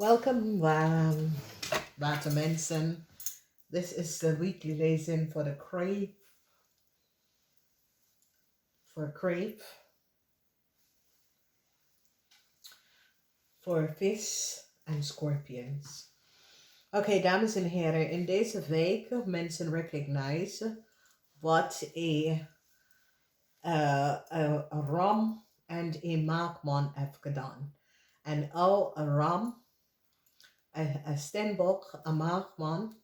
Welcome, watermensen. This is the weekly lesson for the Kreeft, voor vis en schorpioens. Oké, dames en heren, in deze week mensen recognize wat een ram en een maakman heeft gedaan. En al een ram, een stenbok, een maakman,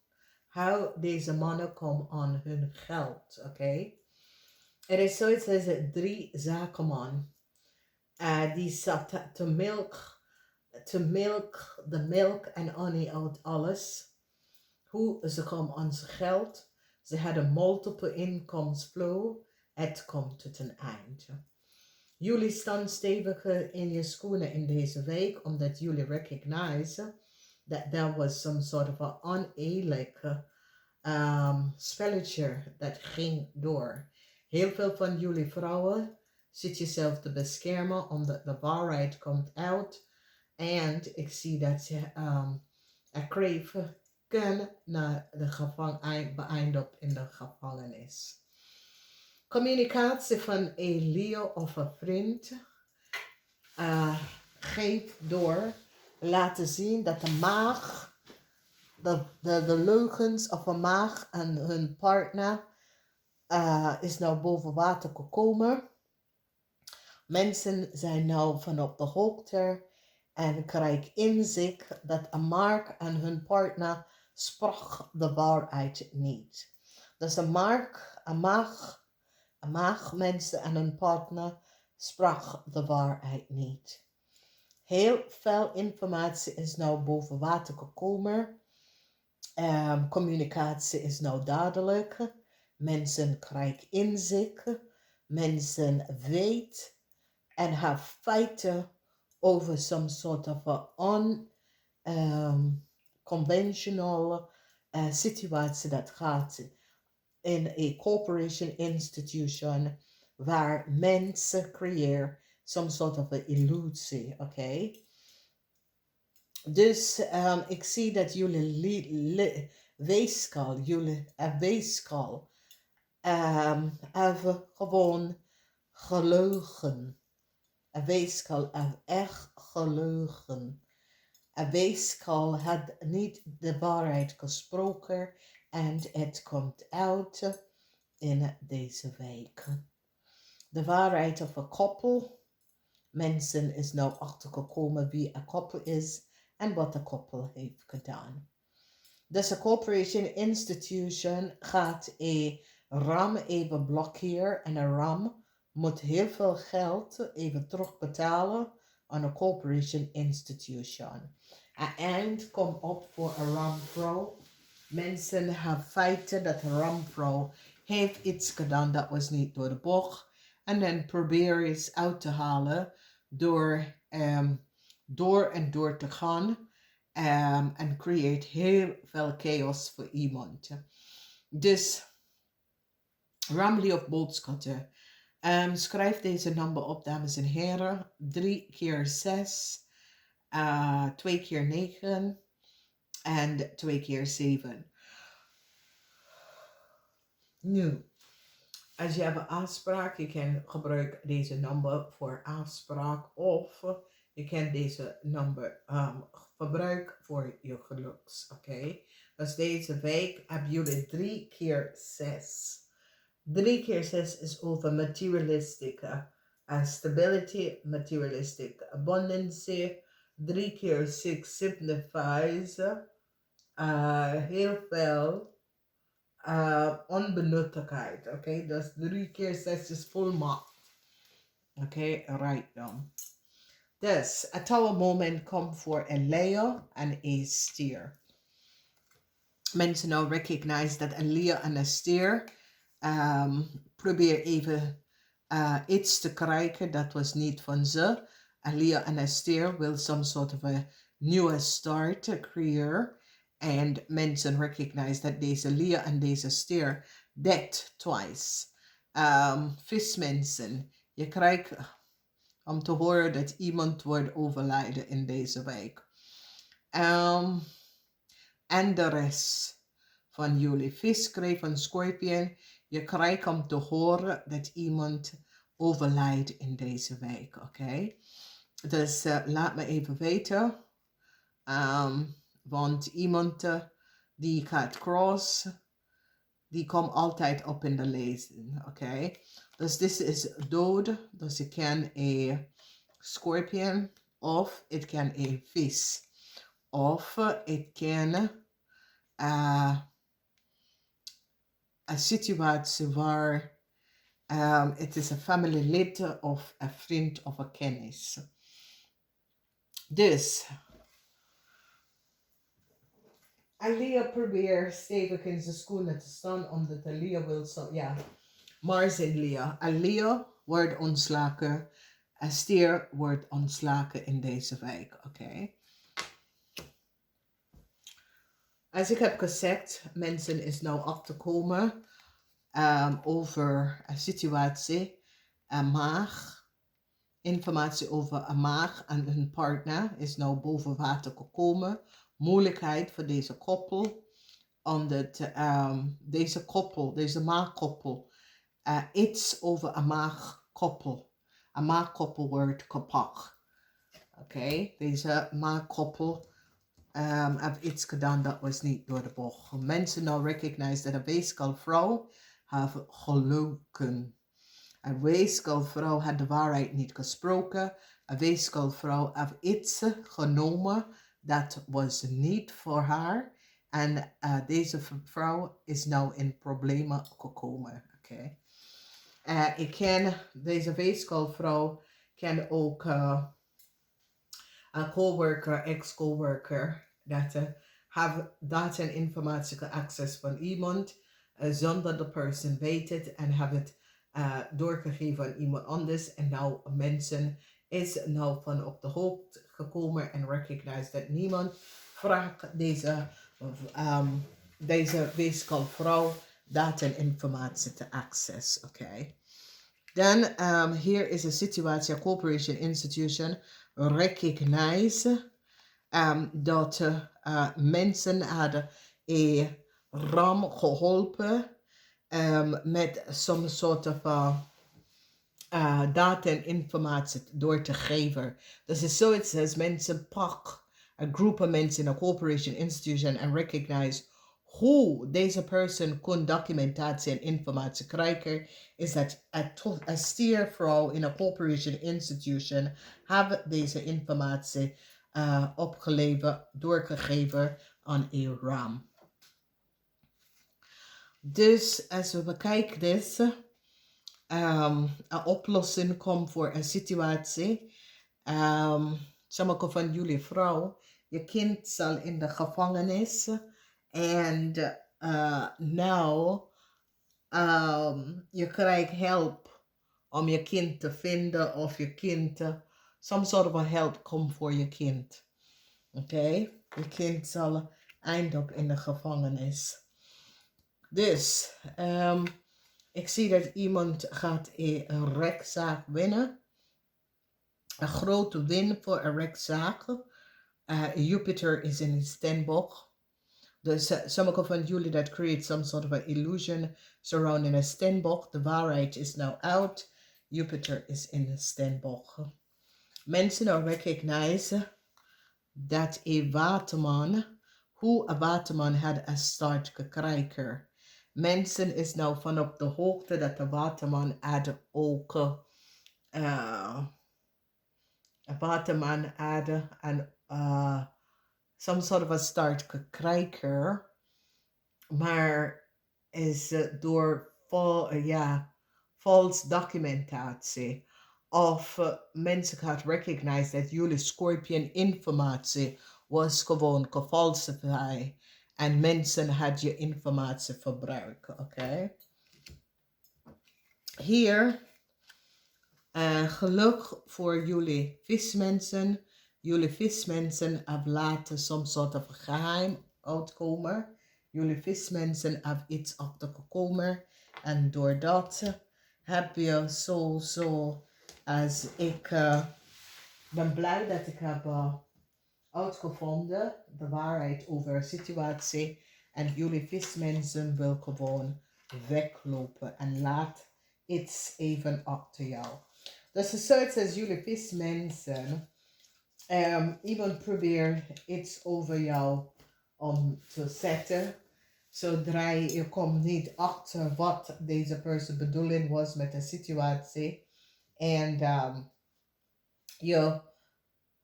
hoe deze mannen komen aan hun geld, oké? Er is zoiets als 3 zakenman. Die zat de melk en honey uit alles. Hoe ze komen aan zijn geld. Ze hadden multiple inkomensflow. Het komt tot een einde. Jullie staan steviger in je schoenen in deze week, omdat jullie recognize that there was some sort of an oneerlijke spelletje dat ging door. Heel veel van jullie vrouwen zit jezelf te beschermen omdat de waarheid komt uit. En ik zie dat je Kreeft kan naar de beëindigd in de gevangenis. Communicatie van een leeuw of een vriend geeft door laten zien dat de maag, de leugens of een maag en hun partner is nou boven water gekomen. Mensen zijn nou van op de hoogte en krijgen inzicht dat een maag en hun partner sprak de waarheid niet. Dus een maag, mensen en hun partner sprak de waarheid niet. Heel veel informatie is nou boven water gekomen. Communicatie is nou duidelijk. Mensen krijgen inzicht. Mensen weten en hebben feiten over some sort of unconventional situatie dat gaat in een corporation institution waar mensen creëren some sort of a illusie, oké? Dus ik zie dat jullie weeskal hebben gewoon gelogen. Een weeskal heeft echt gelogen. Een weeskal had niet de waarheid gesproken en het komt uit in deze week. De waarheid of een koppel. Mensen is nou achtergekomen wie een koppel is en wat de koppel heeft gedaan. Dus een corporation institution gaat een ram even blokkeren en een ram moet heel veel geld even terugbetalen aan een corporation institution. Een eind komt op voor een ramvrouw. Mensen hebben feiten dat de ramvrouw heeft iets gedaan dat was niet door de bocht. En dan probeer eens uit te halen door te gaan. En creëert heel veel chaos voor iemand. Dus Ramley of Boldschotten. Schrijf deze nummer op, dames en heren. 3 keer 6, 2 keer 9 en 2 keer 7. Nu, als je hebt een afspraak, je kan gebruiken deze nummer voor afspraak of je kan deze nummer gebruiken voor je geluks, oké? Dus deze week hebben jullie 3 keer 6. 3 keer 6 is over materialistic stability, materialistic abundance. 3 keer 6 signifies heel veel onbenuttigheid. Oké, dus 3 keer 6 is volmaakt. Oké, right dan. Dus het oude moment komt voor een leeuw en een stier. Mensen nou recognize dat een leeuw en een stier probeer even iets te krijgen dat was niet van ze. Een leeuw en een stier wil some sort of a nieuwe start creëren. En mensen recognize dat deze leeuw en deze stier dat twice. Vismensen, je krijgt om te horen dat iemand wordt overlijden in deze week. Um, en de rest van jullie. Vis, kreeft en schorpioen. Je krijgt om te horen dat iemand overlijdt in deze week. Oké? Dus laat me even weten. Want iemand die gaat cross, die komt altijd op in de lezing. Oké? Dus dit is dood. Dus je kan een schorpioen of het kan een vis. Of het kan een situatie waar het is een familielid of een vriend of een kennis. Dus, Alia probeert stevig in zijn schoenen te staan, omdat Alia wil zo, ja, Mars en Lea. Alia wordt ontslagen, Stier wordt ontslagen in deze week, oké? Als ik heb gezegd, mensen is nou af te komen over een situatie, een maag. Informatie over een maag en hun partner is nou boven water gekomen. Moeilijkheid voor deze koppel. Omdat deze koppel, deze maagkoppel, iets over een maagkoppel. Een maagkoppel wordt kapot. Oké, deze maagkoppel heeft iets gedaan dat was niet door de bocht. Mensen nou recognize dat een weeskal vrouw heeft gelogen. Een weeskalvrouw had de waarheid niet gesproken. Een weeskalvrouw heeft iets genomen dat was niet voor haar. En deze vrouw is nou in problemen gekomen. Okay. Ik ken deze weeskalvrouw, ken ook een coworker, ex-coworker, dat have data en informatie geaccess van iemand zonder de persoon weet het en have het doorgegeven aan iemand anders. En nou mensen is nou van op de hoogte gekomen en recognize dat niemand vraagt deze weeskalvrouw data en informatie te access. Oké. Dan hier is een situatie, a corporation institution recognize dat mensen hadden een ram geholpen met some soort van data en informatie door te geven. Dus het is zoiets als mensen pak een groep van mensen in een corporation institution en recognize hoe deze persoon kon documentatie en informatie krijgen, is dat een stiervrouw in een corporation institution hebben deze informatie opgeleverd, doorgegeven aan een RAM. Dus als we bekijken deze, een oplossing komt voor een situatie. Sommige van jullie vrouw, je kind zal in de gevangenis en nou je krijgt hulp om je kind te vinden of je kind, some sort of help komt voor je kind. Oké, je kind zal eindigen in de gevangenis. Dus, ik zie dat iemand gaat een rechtszaak winnen. Een grote win voor een rechtszaak. Jupiter is in Steenbok. Dus sommige van jullie that create some sort of an illusion surrounding a Steenbok. De waarheid is now out. Jupiter is in Steenbok. Mensen nou recognize dat een waterman, hoe een waterman had een start gekregen. Mensen is nou van op de hoogte dat de waterman had ook een waterman had een some sort of a start gekregen, maar is door false documentatie of mensen gaat recognize dat jullie Scorpion informatie was gewoon gefalsified en mensen had je informatie verbruikt. Oké. Hier, geluk voor jullie vismensen. Jullie vismensen hebben laten some soort of geheim uitkomen. Jullie vismensen hebben iets achtergekomen. En doordat heb je zo als ik ben blij dat ik heb uitgevonden, de waarheid over een situatie. En jullie vismensen wil gewoon weglopen en laat iets even achter jou. Dus het is zoiets als jullie vismensen. Iemand probeert iets over jou om te zetten. Zodra je komt niet achter wat deze persoon bedoeling was met de situatie. En je,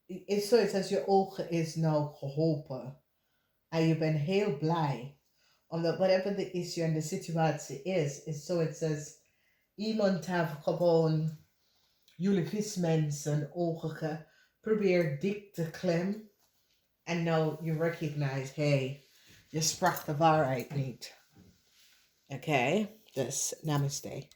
het is zoiets als je ogen is nou geholpen. En je bent heel blij. Omdat whatever de issue en de situatie is zoiets als iemand heeft gewoon jullie vismensen ogen geprobeerd dik te klemmen. En nou je recognize, hey, je sprak de waarheid niet. Oké, dus namaste.